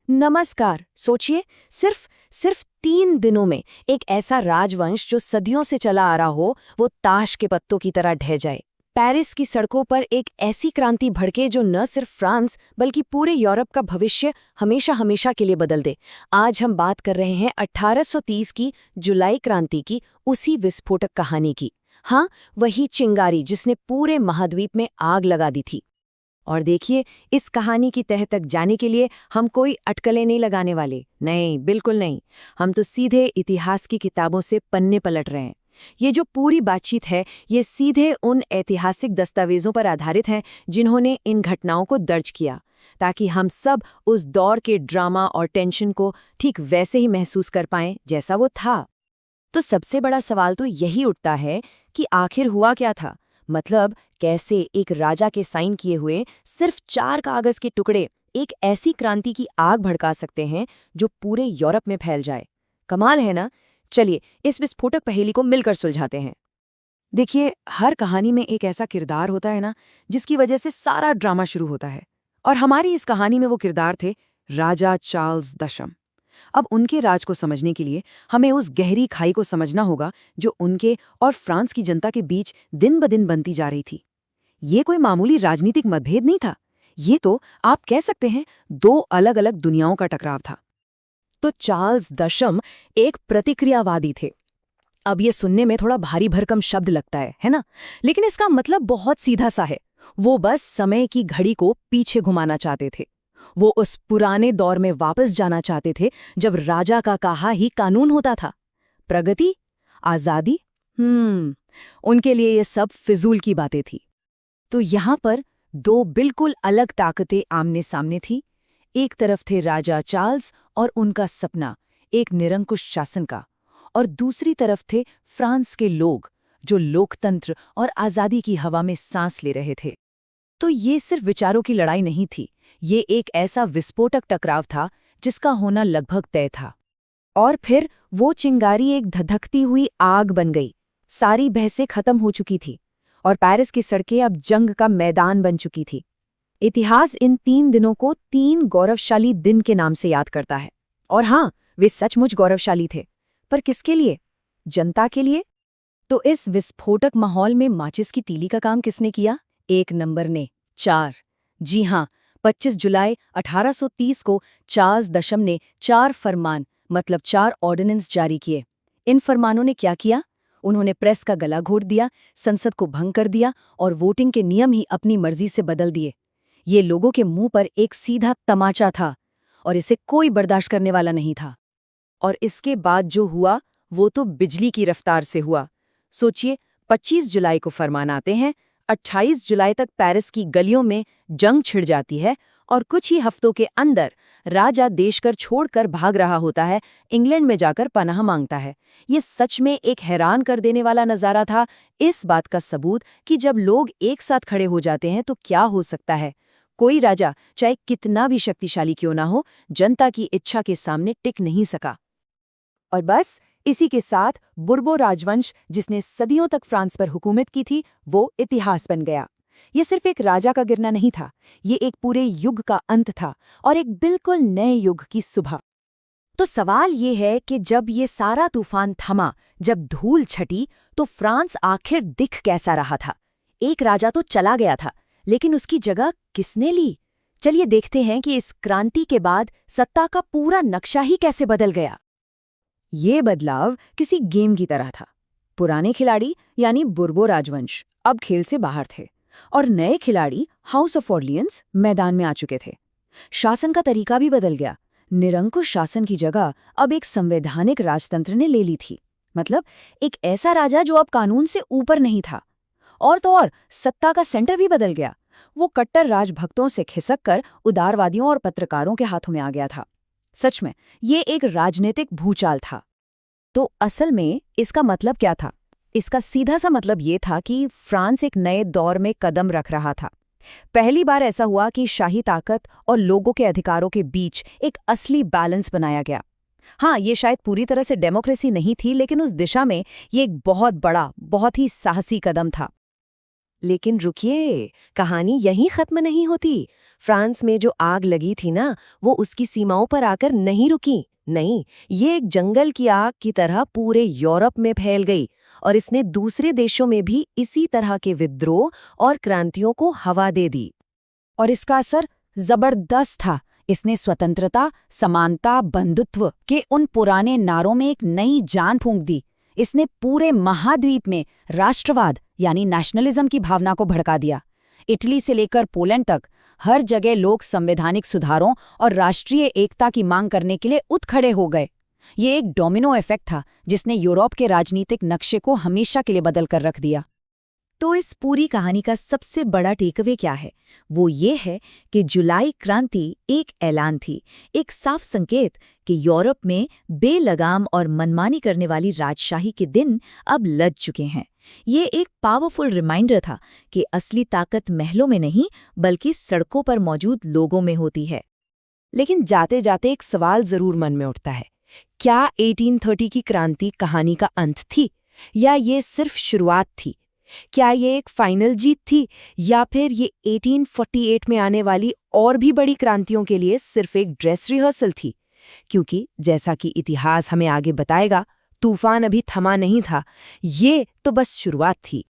नमस्कार। सोचिए, सिर्फ सिर्फ 3 दिनों में एक ऐसा राजवंश जो सदियों से चला आ रहा हो, वो ताश के पत्तों की तरह ढह जाए। पेरिस की सड़कों पर एक ऐसी क्रांति भड़के जो न सिर्फ फ्रांस बल्कि पूरे यूरोप का भविष्य हमेशा हमेशा के लिए बदल दे। आज हम बात कर रहे हैं 1830 की जुलाई क्रांति की, उसी विस्फोटक कहानी की। हाँ, वही चिंगारी जिसने पूरे महाद्वीप में आग लगा दी थी। और देखिए, इस कहानी की तह तक जाने के लिए हम कोई अटकलें नहीं लगाने वाले। नहीं, बिल्कुल नहीं। हम तो सीधे इतिहास की किताबों से पन्ने पलट रहे हैं। ये जो पूरी बातचीत है, ये सीधे उन ऐतिहासिक दस्तावेजों पर आधारित है जिन्होंने इन घटनाओं को दर्ज किया, ताकि हम सब उस दौर के ड्रामा और टेंशन को ठीक वैसे ही महसूस कर पाएं जैसा वो था। तो सबसे बड़ा सवाल तो यही उठता है कि आखिर हुआ क्या था। मतलब, कैसे एक राजा के साइन किए हुए सिर्फ 4 कागज के टुकड़े एक ऐसी क्रांति की आग भड़का सकते हैं जो पूरे यूरोप में फैल जाए। कमाल है ना। चलिए, इस विस्फोटक पहेली को मिलकर सुलझाते हैं। देखिए, हर कहानी में एक ऐसा किरदार होता है ना, जिसकी वजह से सारा ड्रामा शुरू होता है। और हमारी इस कहानी में वो किरदार थे राजा चार्ल्स दशम। अब उनके राज को समझने के लिए हमें उस गहरी खाई को समझना होगा जो उनके और फ्रांस की जनता के बीच दिन ब दिन बनती जा रही थी। ये कोई मामूली राजनीतिक मतभेद नहीं था। ये तो आप कह सकते हैं 2 अलग-अलग दुनियाओं का टकराव था। तो चार्ल्स दशम एक प्रतिक्रियावादी थे। अब ये सुनने में थोड़ा भारी भरकम शब्द लगता है ना? लेकिन इसका मतलब बहुत सीधा सा है। वो बस समय की घड़ी को पीछे घुमाना चाहते थे। वो उस पुराने दौर में वापस जाना चाहते थे जब राजा का कहा ही कानून होता था। प्रगति, आजादी, उनके लिए ये सब फिजूल की बातें थी। तो यहाँ पर 2 बिल्कुल अलग ताकतें आमने सामने थी। एक तरफ थे राजा चार्ल्स और उनका सपना, एक निरंकुश शासन का, और दूसरी तरफ थे फ्रांस के लोग, जो लोकतंत्र और आजादी की हवा में सांस ले रहे थे। तो ये सिर्फ विचारों की लड़ाई नहीं थी, ये एक ऐसा विस्फोटक टकराव था जिसका होना लगभग तय था। और फिर वो चिंगारी एक धधकती हुई आग बन गई। सारी बहसें खत्म हो चुकी थी और पेरिस की सड़कें अब जंग का मैदान बन चुकी थी। इतिहास इन 3 दिनों को 3 गौरवशाली दिन के नाम से याद करता है। और हाँ, वे सचमुच गौरवशाली थे। पर किसके लिए? जनता के लिए। तो इस विस्फोटक माहौल में माचिस की तीली का काम किसने किया? एक नंबर ने, 4। जी हाँ, 25 जुलाई 1830 को चार्ल्स दशम ने 4 फरमान मतलब 4 ऑर्डिनेंस जारी किए। इन फरमानों ने क्या किया? उन्होंने प्रेस का गला घोट दिया, संसद को भंग कर दिया और वोटिंग के नियम ही अपनी मर्जी से बदल दिए। ये लोगों के मुंह पर एक सीधा तमाचा था और इसे कोई बर्दाश्त करने वाला नहीं था। और इसके बाद जो हुआ वो तो बिजली की रफ्तार से हुआ। सोचिए, 25 जुलाई को फरमान आते हैं, 28 जुलाई तक पेरिस की गलियों में जंग छिड़ जाती है और कुछ ही हफ्तों के अंदर राजा देश कर छोड़कर भाग रहा होता है, इंग्लैंड में जाकर पनाह मांगता है। ये सच में एक हैरान कर देने वाला नज़ारा था, इस बात का सबूत कि जब लोग एक साथ खड़े हो जाते हैं तो क्या हो सकता है। कोई राजा, चाहे कितना भी शक्तिशाली क्यों ना हो, जनता की इच्छा के सामने टिक नहीं सका। और बस इसी के साथ बुर्बो राजवंश, जिसने सदियों तक फ्रांस पर हुकूमत की थी, वो इतिहास बन गया। ये सिर्फ एक राजा का गिरना नहीं था, ये एक पूरे युग का अंत था और एक बिल्कुल नए युग की सुबह। तो सवाल ये है कि जब ये सारा तूफान थमा, जब धूल छटी, तो फ्रांस आखिर दिख कैसा रहा था? एक राजा तो चला गया था, लेकिन उसकी जगह किसने ली? चलिए देखते हैं कि इस क्रांति के बाद सत्ता का पूरा नक्शा ही कैसे बदल गया। ये बदलाव किसी गेम की तरह था। पुराने खिलाड़ी यानी बुर्बो राजवंश अब खेल से बाहर थे और नए खिलाड़ी हाउस ऑफ ऑर्लियंस मैदान में आ चुके थे। शासन का तरीका भी बदल गया। निरंकुश शासन की जगह अब एक संवैधानिक राजतंत्र ने ले ली थी। मतलब, एक ऐसा राजा जो अब कानून से ऊपर नहीं था। और तो और, सत्ता का सेंटर भी बदल गया। वो कट्टर राजभक्तों से खिसक कर उदारवादियों और पत्रकारों के हाथों में आ गया था। सच में, ये एक राजनीतिक भूचाल था। तो असल में इसका मतलब क्या था? इसका सीधा सा मतलब ये था कि फ्रांस एक नए दौर में कदम रख रहा था। पहली बार ऐसा हुआ कि शाही ताकत और लोगों के अधिकारों के बीच एक असली बैलेंस बनाया गया। हाँ, ये शायद पूरी तरह से डेमोक्रेसी नहीं थी, लेकिन उस दिशा में ये एक बहुत बड़ा, बहुत ही साहसी कदम था। लेकिन रुकिए, कहानी यहीं खत्म नहीं होती। फ्रांस में जो आग लगी थी ना, वो उसकी सीमाओं पर आकर नहीं रुकी। नहीं, ये एक जंगल की आग की तरह पूरे यूरोप में फैल गई और इसने दूसरे देशों में भी इसी तरह के विद्रोह और क्रांतियों को हवा दे दी। और इसका असर जबरदस्त था। इसने स्वतंत्रता, समानता, बंधुत्व के उन पुराने नारों में एक नई जान फूंक दी। इसने पूरे महाद्वीप में राष्ट्रवाद यानी नेशनलिज्म की भावना को भड़का दिया। इटली से लेकर पोलैंड तक हर जगह लोग संवैधानिक सुधारों और राष्ट्रीय एकता की मांग करने के लिए उठ खड़े हो गए। ये एक डोमिनो इफेक्ट था जिसने यूरोप के राजनीतिक नक्शे को हमेशा के लिए बदल कर रख दिया। तो इस पूरी कहानी का सबसे बड़ा टेकअवे क्या है? वो ये है कि जुलाई क्रांति एक ऐलान थी, एक साफ संकेत कि यूरोप में बेलगाम और मनमानी करने वाली राजशाही के दिन अब लद चुके हैं। ये एक पावरफुल रिमाइंडर था कि असली ताकत महलों में नहीं बल्कि सड़कों पर मौजूद लोगों में होती है। लेकिन जाते जाते एक सवाल जरूर मन में उठता है, क्या 1830 की क्रांति कहानी का अंत थी या ये सिर्फ शुरुआत थी? क्या ये एक फाइनल जीत थी या फिर ये 1848 में आने वाली और भी बड़ी क्रांतियों के लिए सिर्फ एक ड्रेस रिहर्सल थी? क्योंकि जैसा कि इतिहास हमें आगे बताएगा, तूफान अभी थमा नहीं था, ये तो बस शुरुआत थी।